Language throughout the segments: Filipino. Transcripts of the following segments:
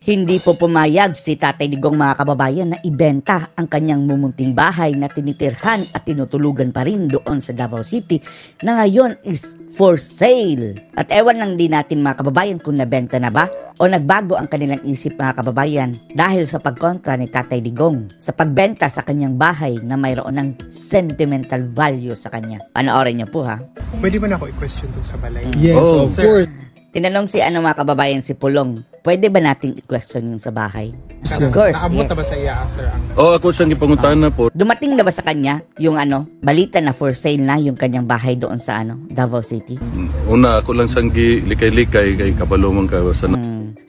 Hindi po pumayag si Tatay Digong mga kababayan na ibenta ang kanyang mumunting bahay na tinitirhan at tinutulugan pa rin doon sa Davao City na ngayon is for sale. At ewan lang din natin mga kababayan kung nabenta na ba o nagbago ang kanilang isip mga kababayan dahil sa pagkontra ni Tatay Digong sa pagbenta sa kanyang bahay na mayroon ng sentimental value sa kanya. Panoorin niyo po ha. Pwede ba na ako i-question to sa balay? Yes, of course. Tinanong si mga kababayan si Pulong, pwede ba nating i-question yung sa bahay? Of course, Naabot yes. na ba sa iya, sir? Ako siyang ipanguntahan na po. Dumating na ba sa kanya yung balita na for sale na yung kanyang bahay doon sa Davao City? Una, ako lang siyang likay-likay kay kabalumang kawasan.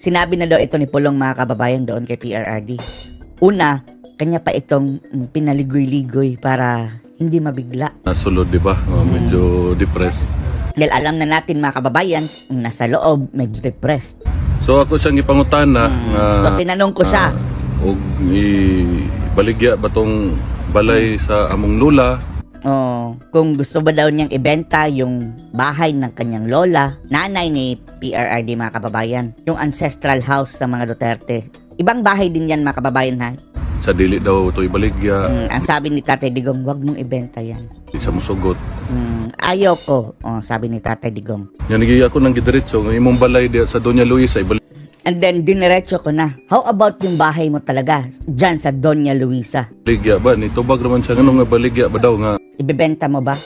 Sinabi na daw ito ni Pulong mga kababayan doon kay PRRD. Una, kanya pa itong pinaligoy-ligoy para hindi mabigla. Nasulod, di ba? Medyo depressed. Dahil alam na natin mga kababayan, nasa loob, medyo depressed. So ako siyang ipanguntahan na. So tinanong ko siya. Og ibaligya ba tong balay sa among lula? Kung gusto ba daw niyang ibenta yung bahay ng kanyang lola, nanay ni PRRD mga kababayan, yung ancestral house ng mga Duterte. Ibang bahay din yan mga kababayan ha. Sa dili daw ito ibaligya. Ang sabi ni Tatay Digong, wag mong ibenta yan. Isa musugot. Ayaw ko, sabi ni Tatay Digong. Yan ako nang gidiretso ng imong balay diya sa Doña Luisa ibaligya. And then diniretso ko na. How about yung bahay mo talaga dyan sa Doña Luisa? Baligya ba? Nitubag naman siya. Nga baligya ba daw nga? Ibebenta mo ba?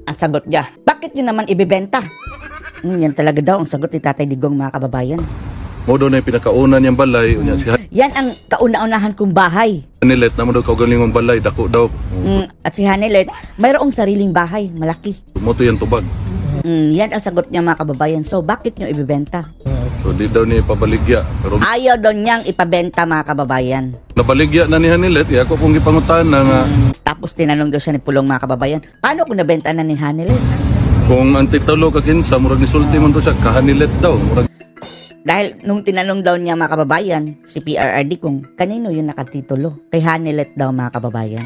Ang sagot niya, bakit yun naman ibebenta? Yan talaga daw ang sagot ni Tatay Digong mga kababayan. Modo na yung pinakauna niyang balay. Yan ang kauna-unahan kong bahay. Hanilet na mo daw kaugaling mong balay. Dako daw. At si Hanilet, mayroong sariling bahay, malaki. Moto yan tubag. Yan ang sagot niya mga kababayan. So bakit nyo ibebenta? So di daw niya ipabaligya. Pero ayaw daw niyang ipabenta mga kababayan. Nabaligya na ni Hanilet. Ako pong ipangutan na nga. Tapos tinanong daw siya ni Pulong mga kababayan, paano kung nabenta na ni Hanilet? Kung ang titulo kakinsa, murag nisulti man to siya, kahanilet daw. Dahil nung tinanong daw niya mga kababayan, si PRRD kung kanino yung nakatitulo. Kay Hanilet daw mga kababayan.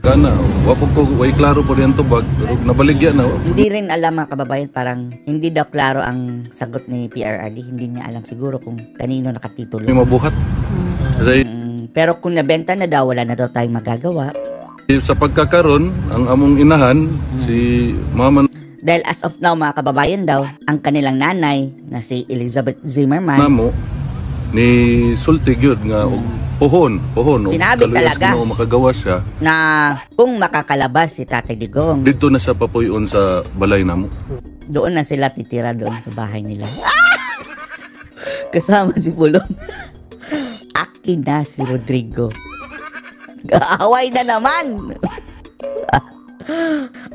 Kana, wapog ko, way klaro po rin tubag, pero nabaligya na. Hindi rin alam mga kababayan, parang hindi daw klaro ang sagot ni PRRD. Hindi niya alam siguro kung kanino nakatitulo. May mabuhat. Pero kung nabenta na daw, wala na daw tayong magagawa. Sa pagkakaroon, ang among inahan, si Mama. Dahil as of now mga kababayan daw, ang kanilang nanay na si Elizabeth Zimmerman Namo, ni sulti gyud nga pohon. Sinabi talaga makagawa siya na kung makakalabas si Tatay Digong, dito na siya papuyon sa balay namo. Doon na sila titira doon sa bahay nila. Kasama si Pulong. Akin na si Rodrigo. Gaaway na naman.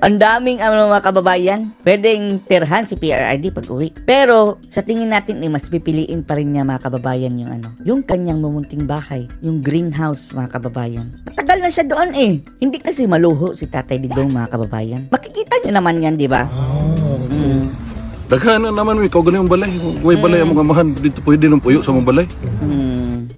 Ang daming mga kababayan, pwedeng tirhan si PRRD pag uwi. Pero sa tingin natin mas pipiliin pa rin niya mga kababayan yung kanyang mumunting bahay, yung greenhouse mga kababayan. Matagal na siya doon Hindi kasi maluho si Tatay Digong mga kababayan. Makikita niyo naman yan, di ba? Daghan na naman ikaw galing yung balay. Way balay ang mga amahan dito pwede nang puyo sa mga balay.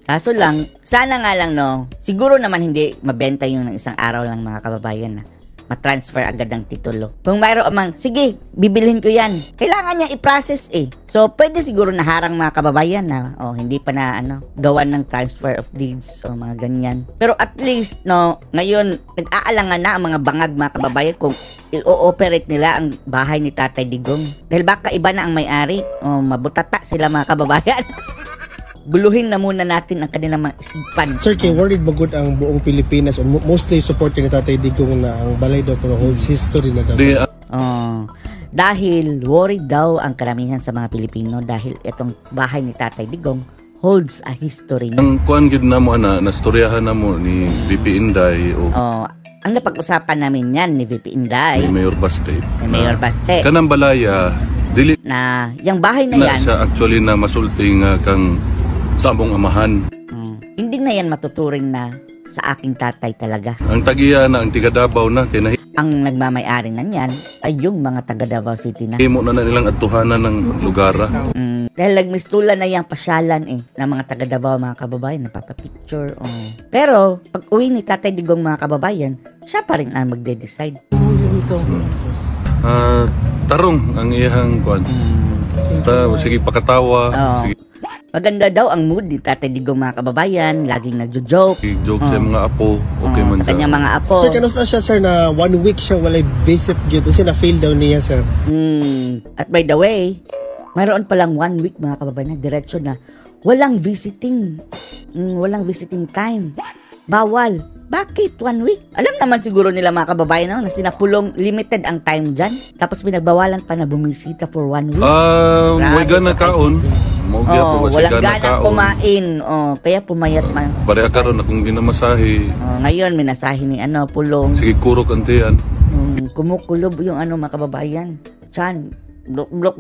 Kaso lang, sana nga lang siguro naman hindi mabenta yung ng isang araw lang mga kababayan na matransfer agad ang titulo. Kung mayroon mang, sige, bibilhin ko yan. Kailangan niya i-process So, pwede siguro naharang mga kababayan na, hindi pa na, gawan ng transfer of deeds o mga ganyan. Pero at least, ngayon, nag-aalangan na ang mga bangag mga kababayan kung i-ooperate nila ang bahay ni Tatay Digong. Dahil baka iba na ang may-ari, mabutata sila mga kababayan. Guluhin na muna natin ang kanilang mga isipan. Sir, kay worried ba good ang buong Pilipinas o mostly supporting ni Tatay Digong na ang balay daw pero holds history na daw? Dahil worried daw ang karamihan sa mga Pilipino dahil itong bahay ni Tatay Digong holds a history. Ang kuan gid namo nastoryahan namo ni VP Inday ang napag-usapan namin yan ni VP Inday, ni Mayor Baste. Kanang balaya dili na yung bahay na yan siya actually na masulting kang sa among amahan. Hindi na yan matuturing na sa aking tatay talaga. Ang tagiya na, ang tiga Davao na, ang nagmamayari na yan ay yung mga taga Davao City na. Himo na nilang atuhanan ng lugar. Dahil nagmistulan na yung pasyalan ng mga taga Davao mga kababayan, napapapicture. Pero pag uwi ni Tatay Digong mga kababayan, siya pa rin ang magde-decide. Tarong ang iyang kuan. Sige pakatawa. Sige. Maganda daw ang mood ni Tatay Digong, mga kababayan. Laging nagjo-joke. Joke sa mga apo. Okay man Sa siya. kanyang mga apo. Sir, kanusta siya, sir, na 1 week siya walay visit gyud kasi na-fail daw niya, sir. At by the way, mayroon palang 1 week, mga kababayan, na diretso na walang visiting. Walang visiting time. Bawal. Bakit 1 week? Alam naman siguro nila, mga kababayan, no, na sinapulong limited ang time dyan. Tapos pinagbawalan pa na bumisita for 1 week. Way gana kaon. Mogya po kasi Walang gana ganang kaon. kumain. Kaya pumayat man. Pareha karon akong ginamasahe. Ngayon, minasahe ni pulong. Sige kurok antiyan. Kumukulob yung mga kababayan. Chan. Blok,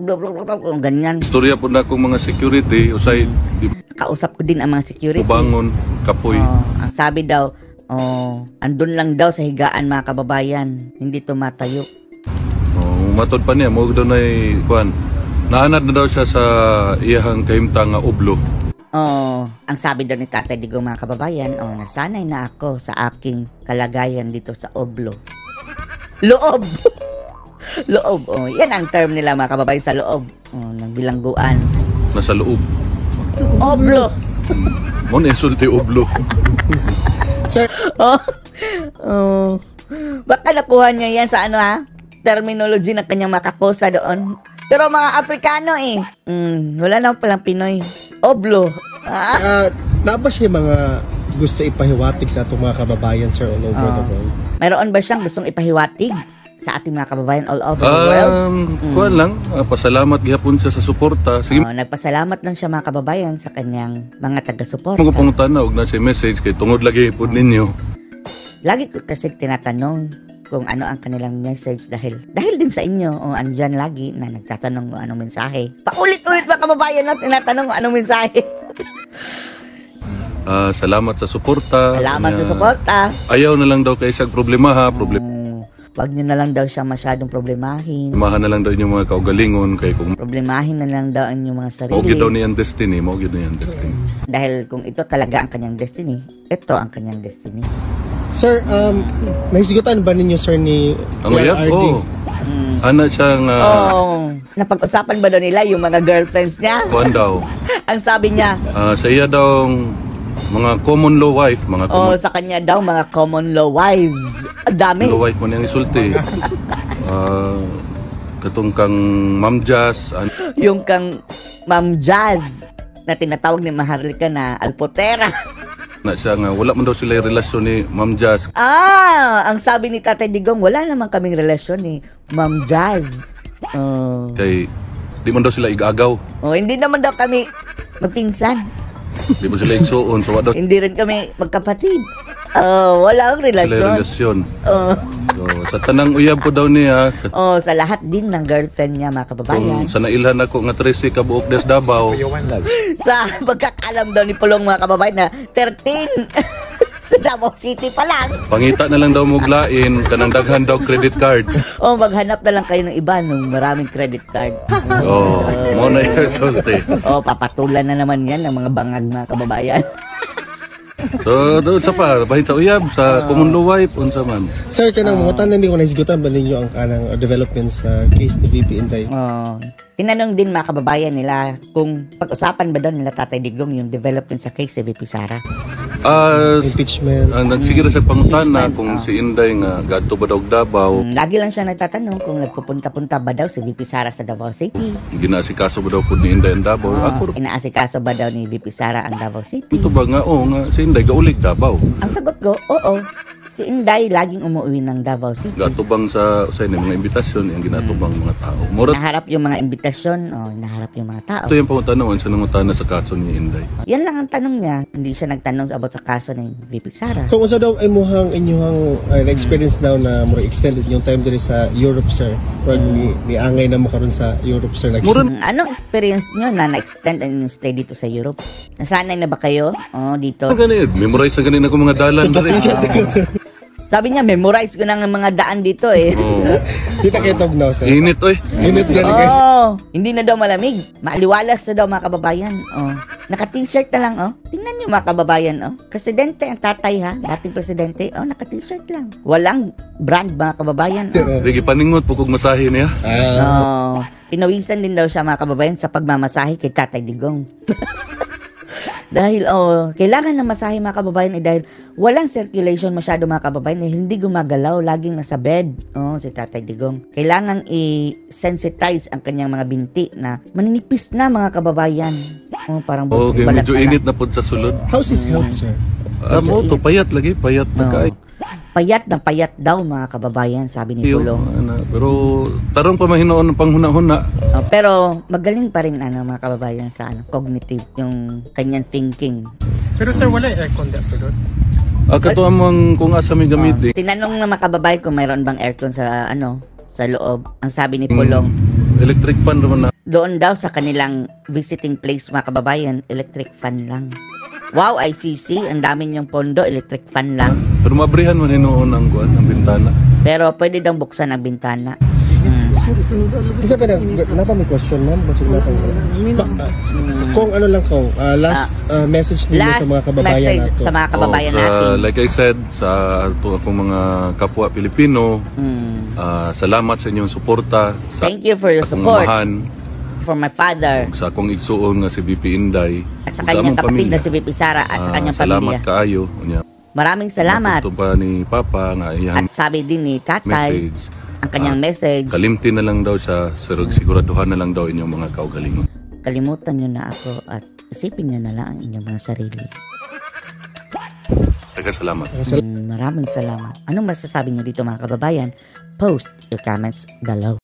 ganyan. Istorya po na akong mga security. Usay, Kausap ko din ang mga security. ubangon, kapoy. Ang sabi daw, andun lang daw sa higaan, mga kababayan. Hindi tumatayo. Matod pa niya. Mo daw na kuan. Naanad na daw siya sa iyahang kahimtang nga ublo. Ang sabi daw ni Tatay Digong, mga kababayan, nasanay na ako sa aking kalagayan dito sa oblo. Loob! Loob. Yan ang term nila, mga kababayan, sa loob. Ng bilangguan. Nasa loob. Oblo! Mo na isulti ublo. Sir, Baka nakuha niya yan sa terminology ng kanyang makakosa doon. Pero mga Afrikano wala naman palang Pinoy. Oblo. na ba siya mga gusto ipahiwatig sa atong mga kababayan, sir, all over the world? Mayroon ba siyang gustong ipahiwatig sa ating mga kababayan all over the world? Kuan lang. Pasalamat gihapon siya sa suporta. Sige, Nagpasalamat lang siya, mga kababayan, sa kanyang mga taga-suporta. mga pangutana og na si message kay tungod lagi po ninyo. Lagi ko kasi tinatanong kung ano ang kanilang message dahil din sa inyo, andyan lagi na nagtatanong kung anong mensahe. Paulit-ulit, mga kababayan, na tinatanong kung anong mensahe. Salamat sa suporta. Salamat sa suporta. Ayaw na lang daw kay siyang problemaha. Wag nyo na lang daw siya masyadong problemahin. Problemahan na lang daw inyong mga kaugalingon kay kung Problemahin na lang daw ang inyong mga sarili. maugid daw niyang destiny, maugid na niyang destiny. Dahil kung ito talaga ang kanyang destiny, ito ang kanyang destiny. Sir, nahisigutan ba ninyo, sir, ni Ang Kuya uyab? RD? Ana siyang Napag-usapan ba daw nila yung mga girlfriends niya? kuan daw. Ang sabi niya, Sa iya daw mga common law wife, mga common sa kanya daw mga common law wives. Ang dami. law wife mo niyang isulti. Katong kang Ma'am Jazz, Yung kang Ma'am Jazz na tinatawag ni Maharlika na alpotera. na siya nga wala man daw sila yung relasyon ni Ma'am Jazz. Ang sabi ni Tatay Digong, wala naman kaming relasyon ni Ma'am Jazz. Kay di man daw sila igagaw. Hindi naman daw kami magpinsan. Di man sila igsuon. So wala daw Hindi rin kami magkapatid. Wala akong sila yung relasyon. relasyon. So, sa tanang uyab ko daw niya, Sa lahat din ng girlfriend niya, mga kababayan. kung sa nailhan ako nga 13 ka buok des Davao, Sa pagkakalam daw ni Pulong, mga kababayan, na 13 sa Davao City pa lang. pangita na lang daw muglain, kanang daghan daw credit card. Maghanap na lang kayo ng iba nung maraming credit card. Mo na yung sulti. Papatulan na naman yan ng mga bangag, mga kababayan. So, doon sa pa, bahit sa uyab, sa common law wife, unsa man. Sir, kanang mga tanan din ko nahisigutan ba ninyo ang kanang development sa case ni VP Inday? Tinanong din, mga kababayan nila kung pag-usapan ba daw nila Tatay Digong yung development sa case ni VP Sara. Impeachment. Nagsigira sa pangutana kung si Inday nga gadto ba daw og Davao, Lagi lang siya nagtatanong kung nagpupunta-punta ba daw si VP Sara sa Davao City. ginaasikaso ba daw pud ni Inday ang Davao. Ako Inaasikaso ba daw ni VP Sara ang Davao City? ito ba nga nga si Inday gaulig Davao. Ang sagot ko, oo. Si Inday laging umuwi ng Davao City. Gatubang sa mga imbitasyon yung ginatubang mga tao. Mura Naharap yung mga imbitasyon, naharap yung mga tao. ito yung pangutanawan sa nangutana sa kaso ni Inday. Yan lang ang tanong niya. Hindi siya nagtanong about sa kaso ng VP Sara. Kung unsa daw imuhang inyong experience now na more extended yung time diri sa Europe, sir? Or ni angay na makaroon sa Europe, sir? Mura Anong experience nyo na na-extend ang inyong stay dito sa Europe? Nasanay na ba kayo dito? ganit. Memorize na ganit ako mga dalan diri. Sabi niya, memorize ko na ng mga daan dito eh. Kita kayo tugnaw, sir. Init oy. Init gani guys. Hindi na daw malamig. Maaliwalas na daw, mga kababayan. Naka-t-shirt na lang. Tingnan niyo, mga kababayan. Presidente ang tatay, ha? Dating presidente. Naka-t-shirt lang. Walang brand, mga kababayan. Digi paningot pugog masahe niya. Pinawisan din daw siya, mga kababayan, sa pagmamasahe kay Tatay Digong. Dahil, kailangan ng masahe mga kababayan dahil walang circulation masyado mga kababayan hindi gumagalaw, laging nasa bed. Si Tatay Digong. Kailangan i-sensitize ang kanyang mga binti na maninipis na mga kababayan. Parang Okay, balat medyo na init na po sa sulod. How's his health, sir? Mo to payat lagi, payat na kaay. Payat ng payat daw mga kababayan, sabi ni Pulong. Pero tarong pa mahinoon ng panghuna-huna. Pero magaling pa rin mga kababayan sa cognitive, yung kanyang thinking. Pero sir, wala yung aircon da sir doon? Kato amang kung asa may gamitin. Tinanong ng mga kababayan kung mayroon bang aircon sa sa loob. Ang sabi ni Pulong, Electric fan naman na. doon daw sa kanilang visiting place mga kababayan, electric fan lang. Wow, ICC, ang dami niyong pondo, electric fan lang. Pero mabrihan man hinoon ang kuan, ang bintana. Pero pwede daw buksan ang bintana. Isa pa na, napa may question ma'am? Basig na kung ano lang ko, last message niyo Last sa mga kababayan message natin. sa mga kababayan natin. Like I said, sa akong mga kapwa Pilipino, salamat sa inyong suporta. Thank you for your akong support. amahan, For my father, sa akong igsuon nga si BP Inday. at sa ug kanyang among kapatid na pamilya. si Bibi Sara at sa kanyang Salamat pamilya. kaayo. Maraming salamat. Ito pa ni Papa nga iyang At sabi din ni Tatay, message. ang kanyang message, Kalimti na lang daw siya, siguraduhan na lang daw inyong mga kaugalingon. kalimutan nyo na ako at isipin nyo na lang ang inyong mga sarili. Salamat. Maraming salamat. Anong masasabi nyo dito mga kababayan? Post your comments below.